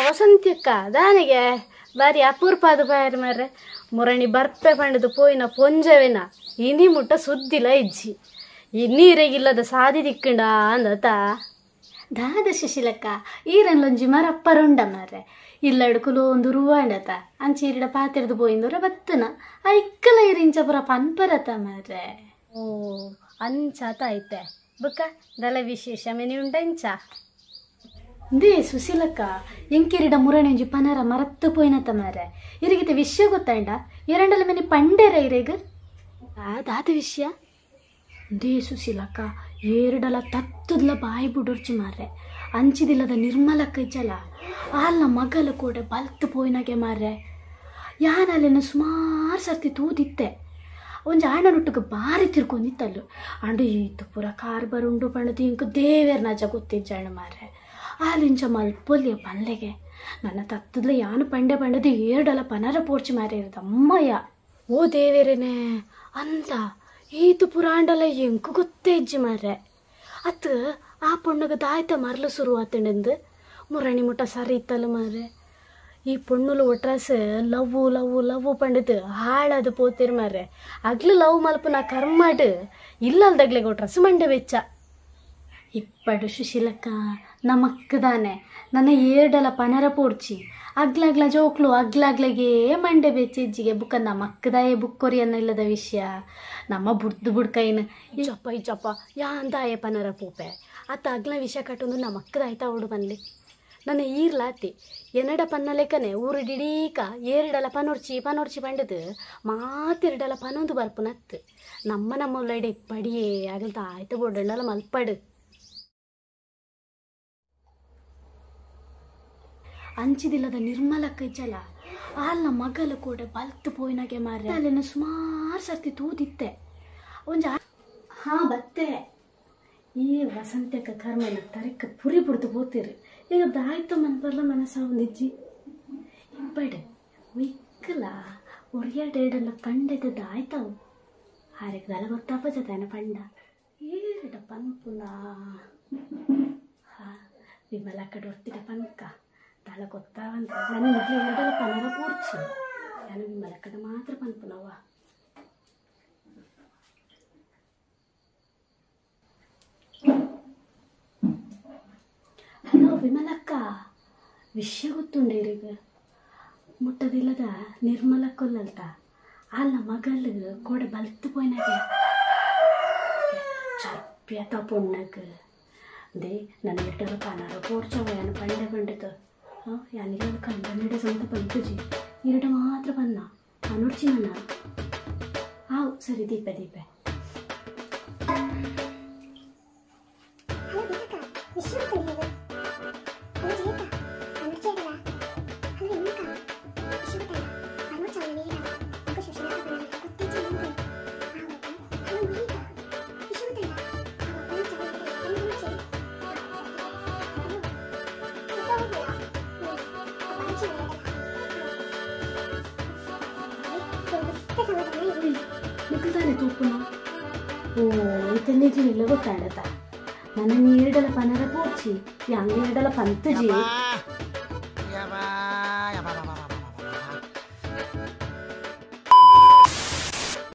ವಸಂತಿಯಕ್ಕ ದಾನಿಗೆ ಬಾರಿ ಅಪೂರ್ಪ ಅದು ಬಾರಿ ಮಾರ್ರೆ ಮುರಣಿ ಬರ್ಪೆ ಪಂಡದು ಪೋಯಿನ ಪೊಂಜವೆನ ಇನಿ ಮುಟ್ಟ ಸುದ್ದಿಲ್ಲ ಇಜ್ಜಿ ಇನ್ನೀರೆಗಿಲ್ಲದ ಸಾದಿ ದಿಕ್ಕಂಡ ಅಂದತ ದಾದ ಸುಶೀಲಕ್ಕ ಈರನ್ಲೊಂಜಿ ಮರಪ್ಪರುಂಡ ಮಾರ್ರೆ ಇಲ್ಲಡ್ಕುಲು ಒಂದು ರೂವಾಂಡತ ಅಂಚೀರಿಡ ಪಾತಿರ್ದು ಪೋಯಿಂದರ ಬತ್ತನ ಐಕ್ಕಲ ಇರಿಂಚ ಪುರ ಪನ್ಪರತ ಮಾರ್ರೆ ಓ ಅಂಚಾತ ಐತೆ ಬುಕ್ಕ ದಲ ವಿಶೇಷ ಮೆನಿ ಉಂಟ ಇಂಚ ದೇ ಸುಶೀಲಕ್ಕ ಎಂಕಿರಿಡ ಮುರಣೆಂಜಿ ಪನರ ಮರತ್ತು ಪೋಯಿನತ ಮಾರೆ ಇರಿಗಿತ ವಿಷಯ ಗೊತ್ತಾಂಡ ಎರಡಲ ಮೆನಿ ಪಂಡೇರ ಇರೇಗ ದಾದ ವಿಷಯ ದೇ ಸುಶೀಲಕ್ಕ ಏರಡಲ ತತ್ತದ್ಲ ಬಾಯಿ ಬಿಡೋರ್ಚು ಮಾರ್ರೆ ಅಂಚಿದಿಲ್ಲದ ನಿರ್ಮಲಕ್ಕ ಇಜ್ಜಲ ಆಲ್ನ ಮಗಲು ಕೂಡ ಬಲ್ತು ಪೋಯಿನಾಗೆ ಮಾರ್ರೆ ಯಾನಲ್ಲಿನ ಸುಮಾರು ಸರ್ತಿ ತೂದಿತ್ತೆ ಒಂಜಿ ಆಂಡನೊಟ್ಟಿಗೆ ಬಾರಿ ತಿರ್ಕೊಂಡಿತ್ತಲ್ಲು ಅಂಡು ಈತು ಪೂರ ಕಾರ್ಬಾರ್ ಉಂಡು ಪಣದು ಇಂಕ ದೇವೇರ್ ನಜ ಗೊತ್ತಿಜ್ಜಾಣ ಮಾರ್ರೆ ಆಲಿಂಚ ಮಲ್ಪೊಲಿಯ ಪಲ್ಲೆಗೆ ನನ್ನ ತತ್ತದ್ಲ ಯಾನು ಪಂಡೆ ಪಂಡದು ಏರಡಲ ಪನರ ಪೋರ್ಚಿ ಮಾರಿ ಇರೋದು ಅಮ್ಮಯ್ಯ ಓ ದೇವೇರೇನೆ ಅಂತ ಈತು ಪುರಾಂಡಲ ಎಂಕು ಗೊತ್ತೇ ಇಜ್ಜಿ ಮಾರ್ರೆ ಅತ್ ಆ ಪೊಣ್ಣಗ ದಾಯ್ತ ಮರಲು ಶುರು ಆತಂಡೆಂದು ಮುರಣಿ ಮುಟ್ಟ ಸರಿ ಇತ್ತಲ್ಲ ಮಾರ್ರೆ ಈ ಪೊಣ್ಣುಲು ಒಟ್ರಾಸ ಲವ್ವು ಲವ್ವು ಲವ್ವು ಪಂಡದು ಹಾಳದು ಪೋತಿರ್ ಮಾರ್ರೆ ಅಗ್ಲು ಲವ್ ಮಲ್ಪನ ಕರ್ಮಾಡು ಇಲ್ಲಲ್ದಾಗ್ಲೆ ಒಟ್ರಾಸ ಮಂಡೆ ವೆಚ್ಚ ಇಪ್ಪಡು ಸುಶೀಲಕ್ಕ ನಮಕ್ಕದಾನೆ ನನ್ನ ಏರ್ಡಲ ಪನರ ಪೋಡ್ಚಿ ಅಗ್ಲಾಗ್ಲ ಜೋಕ್ಲು ಅಗ್ಲಾಗ್ಲಗೇ ಮಂಡೆ ಬೆಚ್ಚಿಜ್ಜಿಗೆ ಬುಕ್ಕ ನಮಕ್ಕದಾಯೇ ಬುಕ್ಕೊರಿ ಅನ್ನೋ ಇಲ್ಲದ ವಿಷಯ ನಮ್ಮ ಬುಡ್ದು ಬುಡ್ಕೈನ ಈ ಚಪ್ಪ ಯಾಂದಾಯ ಪನರ ಪೂಪೆ ಅತ್ತ ಅಗ್ಲ ವಿಷಯ ಕಟ್ಟೊಂದು ನಮಕ್ಕದಾಯ್ತಾ ಓಡು ಬನ್ಲಿ ನನ್ನ ಈರ್ಲಾತಿ ಎನಡ ಪನ್ನ ಲೆಕ್ಕನೆ ಊರು ಡಿಡೀಕ ಏರಡಲ ಪನೊರ್ಚಿ ಪಂಡದು ಮಾತೆರಡಲ ಪನೊಂದು ಬರ್ಪುನತ್ತು ನಮ್ಮ ಉಳ್ಳಡೆ ಇಪ್ಪಡಿಯೇ ಆಗಲ್ತ ಆಯ್ತು ಬೋಡಣ್ಣಲ ಮಲ್ಪಡು ಅಂಚಿದಿಲ್ಲದ ನಿರ್ಮಲಕ್ಕ ಇಜ್ಜಲ ಆಲ್ನ ಮಗಲು ಕೂಡ ಬಲ್ತು ಪೋಯಿನಾಗೆ ಮಾರ್ರೆ ಅಲ್ಲಿನ ಸುಮಾರು ಸರ್ತಿ ತೂದಿತ್ತೆ ಬತ್ತೆ ಈ ವಸಂತಕ್ಕ ಕರ್ಮನ ತರಕ ಪುರಿ ಬಿಡ್ದು ಪೋತಿರು ಈಗ ದಾಯ್ತು ಮನ್ಪರ್ಲ ಮನಸ್ಸ ಒಂದಿಜ್ಜಿ ಇಪ್ಪಡೆ ವಿಕ್ಕಲ ಒರಿಯಾಡೆಲ್ಲ ಪಂಡೆದ ದಾಯ್ತಾವು ಹಾರಿಗೆ ದಲ ಗೊತ್ತಾಪ ಜತಾನ ಪಂಡ ಏರಿಡ ಪನ್ಪುಲ ವಿಮಲ ಕಡೆ ಹೊರ್ತಿಡ ಪನ್ಕ ತಳ ಗೊತ್ತಾವಂತ ನನ್ನ ಮೊದಲು ಎರಡಲ ಪನರ ಪೂರ್ಚಿ ನಾನು ವಿಮಲ ಕಡೆ ಮಾತ್ರ ಪನ್ಪುನವ ಹಲೋ ವಿಮಲಕ್ಕ ವಿಷಯ ಗೊತ್ತುಂಡೇರಿಗ ಮುಟ್ಟದಿಲ್ಲದ ನಿರ್ಮಲಕ್ಕೊಲ್ಲಲ್ತ ಅಲ್ಲ ಮಗಲ್ಗ ಕೂಡ ಬಲ್ತು ಪೋಯ್ನಾಗೆ ಚಪ್ಪ್ಯತ ಪೊಣ್ಣಗ ದೇ ನನ್ನ ಎಟ್ಟರ ಪನರ ಪೋರ್ಚವ ಯಾನು ಪಂಡೆ ಪಂಡಿತು ಯಾನಿಲ್ಲ ಕಂಡನಿಡ ಸಂತ ಪಂತುಜಿ ಇರಡ ಮಾತ್ರ ಪನ್ನ ಅನುರ್ಚಿ ನನ್ನ ಹಾವು ಸರಿ ದೀಪೆ ನಿಖಲ್ತಾನೆ ತೂಪುನ ಓ ಇತನಿಗ್ಲಿಲ್ಲ ಗೊತ್ತಾಡತ ನನ್ನ ನೀರ್ಡಲ ಪನರ ಪೂರ್ಚಿ ಯಾಂಗ್ ನೀರ್ಡಲ ಪಂತಜಿ